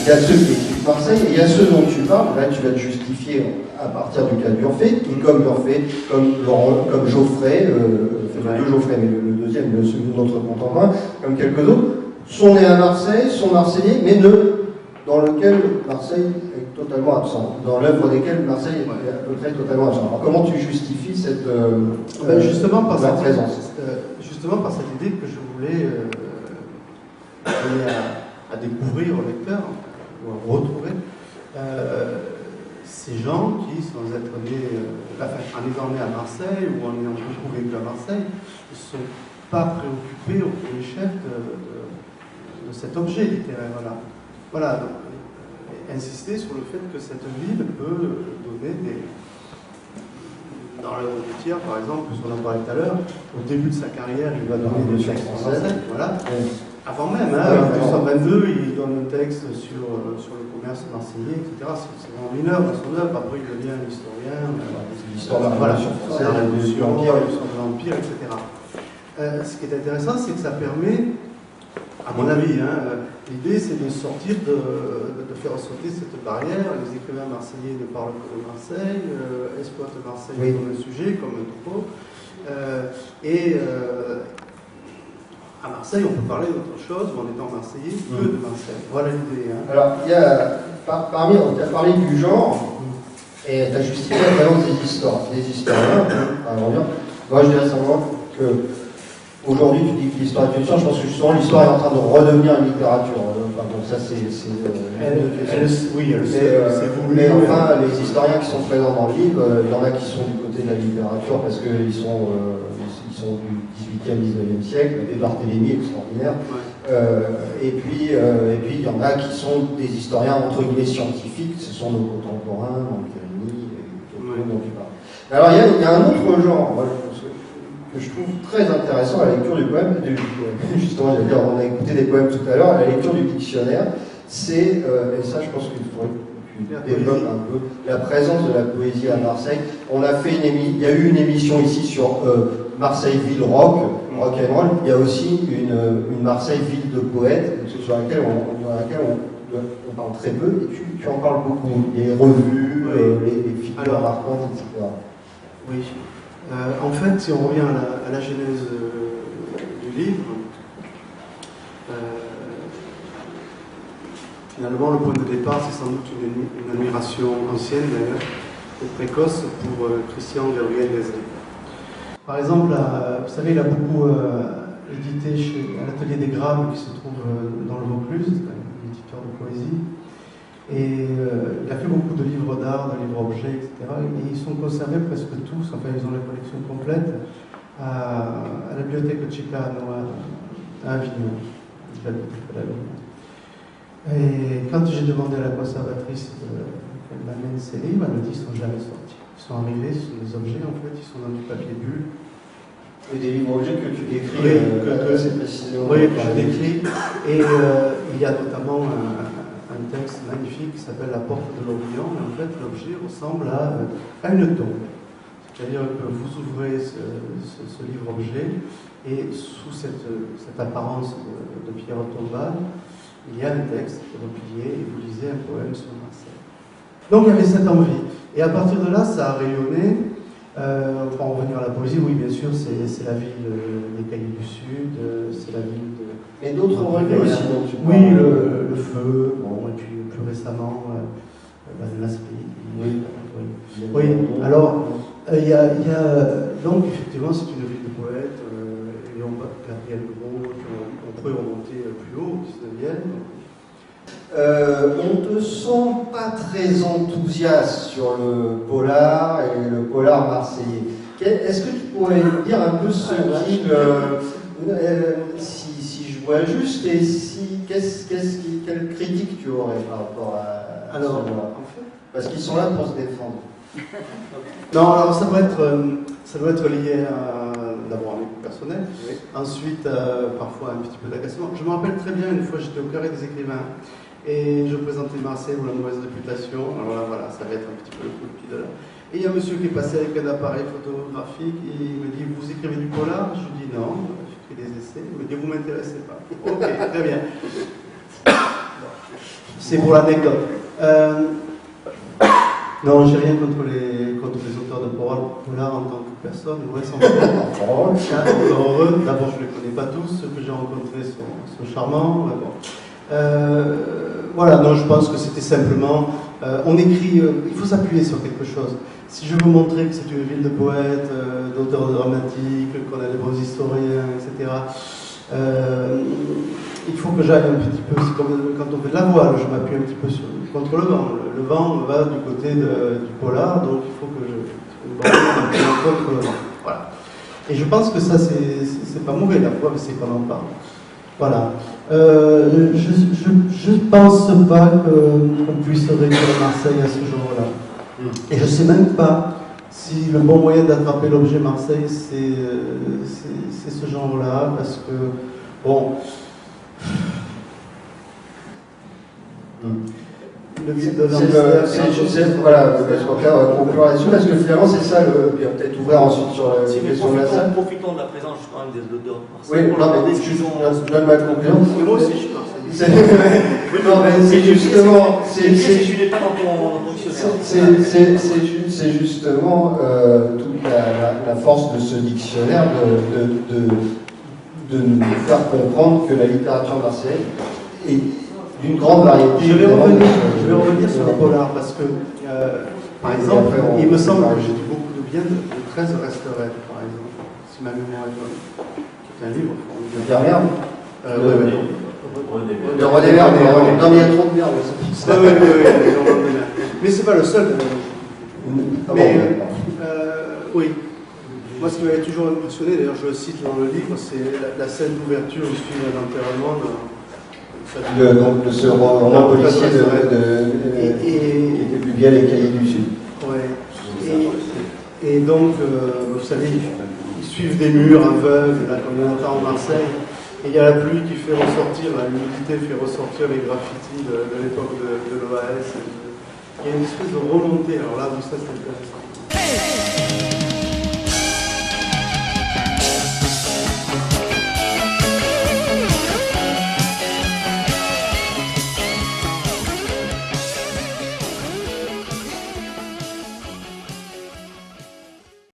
y a ceux qui écrivent Marseille, et il y a ceux dont tu parles, là tu vas te justifier à partir du cas d'Urfé, qui comme Urfé, comme Geoffrey, deux Geoffrey, mais le deuxième, celui de notre contemporain, comme quelques autres, sont nés à Marseille, sont marseillais, mais dans lequel Marseille est totalement absent, dans l'œuvre desquelles Marseille est à peu près totalement absent. Alors comment tu justifies cette justement par cette présence justement par cette idée que je voulais donner à découvrir au lecteur, ou à retrouver, ces gens qui, sans être nés, en étant nés à Marseille ou en ayant beaucoup vécu à Marseille, ne sont pas préoccupés au premier chef de cet objet littéraire. Voilà, donc, insister sur le fait que cette ville peut donner dans l'œuvre du Thiers, par exemple, on en parlait tout à l'heure, au début de sa carrière, il va donner des textes français, voilà. Avant même, en 1922, il donne un texte sur le commerce marseillais, etc. C'est vraiment mineur dans son œuvre. Après, il devient un historien, l'histoire de la Révolution française, la Révolution, l'histoire de l'Empire, etc. Ce qui est intéressant, c'est que ça permet, à mon avis, l'idée c'est de sortir, de faire sauter cette barrière. Les écrivains marseillais ne parlent que de Marseille, exploitent Marseille comme un sujet, comme un topo. À Marseille, on peut parler d'autre chose, ou en étant marseillais, que de Marseille. Voilà l'idée. Alors, il y a, tu as parlé du genre, et tu as justifié la présence des historiens. Moi, je dirais simplement que aujourd'hui, tu dis que l'histoire est une science. Je pense que justement, l'histoire est en train de redevenir une littérature. Donc ça, c'est mais enfin, les historiens qui sont présents dans le livre, il y en a qui sont du côté de la littérature parce qu'ils sont du 18e, 19e siècle, des Barthélemy extraordinaires. Et puis, il y en a qui sont des historiens entre guillemets scientifiques, ce sont nos contemporains, Manfredi, dont tu parles. Alors, il y a un autre genre, que je trouve très intéressant à la lecture du poème, justement, j'allais dire, on a écouté des poèmes tout à l'heure, à la lecture du dictionnaire, c'est, et ça je pense qu'il faudrait que tu développes un peu, la présence de la poésie à Marseille. On a fait il y a eu une émission ici sur Marseille-Ville rock and roll. Il y a aussi une Marseille-Ville de poètes, sur laquelle on parle très peu, et tu en parles beaucoup. Les revues, les figures marquantes, etc. Oui. En fait, si on revient à la genèse du livre, finalement, le point de départ, c'est sans doute une admiration ancienne, d'ailleurs, et précoce pour Christian Gabriel Leslie. Par exemple, vous savez, il a beaucoup édité à l'Atelier des Grammes, qui se trouve dans le Vaucluse, un éditeur de poésie. Et il a fait beaucoup de livres d'art, de livres objets, etc. Et ils sont conservés presque tous, enfin ils ont la collection complète, à la bibliothèque de Ceccano, à Avignon. Et quand j'ai demandé à la conservatrice qu'elle m'amène ces livres, elle me dit qu'ils ne sont jamais sortis. Ils sont arrivés, ce sont des objets en fait, ils sont dans du papier bulle. Et des livres objets que tu décris, oui, que je décris. Et il y a notamment un texte magnifique qui s'appelle La porte de l'Orient, et en fait l'objet ressemble à une tombe. C'est-à-dire que vous ouvrez ce livre-objet, et sous cette apparence de pierre tombale, il y a un texte replié, et vous lisez un poème sur Marseille. Donc il y avait cette envie. Et à partir de là, ça a rayonné. On va en revenir à la poésie, oui, bien sûr, c'est la ville des Cahiers du Sud, c'est la ville de... Et d'autres revues aussi, donc tu parles. Oui, le Feu, bon, et puis plus récemment, l'Aspect. Oui, alors, il y a donc, effectivement, c'est une ville de poètes, Léon Gabriel Gros, on pourrait remonter plus haut, au 19e. On ne te sent pas très enthousiaste sur le polar et le polar marseillais. Est-ce que tu pourrais dire un peu ce qu'il, si je vois juste, et quelle critique tu aurais par rapport à alors, ce polar? Parce qu'ils sont là pour se défendre. Non, alors ça doit être lié d'abord à mes goûts personnels, oui. Ensuite parfois un petit peu d'agacement. Je me rappelle très bien, une fois j'étais au Carré des écrivains et je présentais Marseille ou la mauvaise réputation. Alors là, voilà, ça va être un petit peu le coup de pied de là. Et il y a un monsieur qui est passé avec un appareil photographique et il me dit « Vous écrivez du polar ?» Je lui dis « Non, j'écris des essais. » Il me dit « Vous ne m'intéressez pas. » Ok, très bien. C'est pour l'anecdote. Non, j'ai rien contre les auteurs de polar en tant que personne, loin s'en faut. Encore heureux. D'abord, je ne les connais pas tous, ceux que j'ai rencontrés sont charmants. Bon. Voilà, non, je pense que c'était simplement. On écrit, il faut s'appuyer sur quelque chose. Si je veux montrer que c'est une ville de poètes, d'auteurs dramatiques, qu'on a des beaux historiens, etc., il faut que j'aille un petit peu, c'est comme quand on fait de la voile, je m'appuie un petit peu contre le vent. Le vent va du côté du polar, donc il faut que je contre le vent. Voilà. Et je pense que ça, c'est pas mauvais, la preuve, c'est qu'on en parle. Voilà. Je pense pas qu'on puisse réduire Marseille à ce genre-là. Et je sais même pas si le bon moyen d'attraper l'objet Marseille, c'est ce genre-là, parce que, bon... Voilà, je préfère conclure là-dessus, parce que finalement c'est ça, puis peut-être ouvrir ensuite sur la question de la salle. Profitons de la présence justement des auteurs. Oui, non, mais je donne ma conclusion. Moi aussi, je pense. Non, mais c'est justement. Je n'ai pas dans ton dictionnaire. C'est justement toute la force de ce dictionnaire de nous faire comprendre que la littérature marseillaise est d'une grande variété. Je vais revenir sur le polar parce que, par exemple, il me semble que j'ai dit beaucoup de bien de 13 resterait, par exemple, si ma mémoire est bonne. C'est un livre. Le dernier oui. Le René Vert, non, mais il y a trop de merde. Mais c'est pas le seul. Oui. Moi, ce qui m'avait toujours impressionné, d'ailleurs, je le cite dans le livre, c'est la scène d'ouverture où suit un enterrement. Donc de ce roman policier qui était publié à les Cahiers du Sud. Ouais. Et donc, vous savez, ils suivent des murs aveugles, là, comme on entend en Marseille, et il y a la pluie qui fait ressortir, l'humidité fait ressortir les graffitis de l'époque de l'OAS. Il y a une espèce de remontée, alors là, ça c'est intéressant.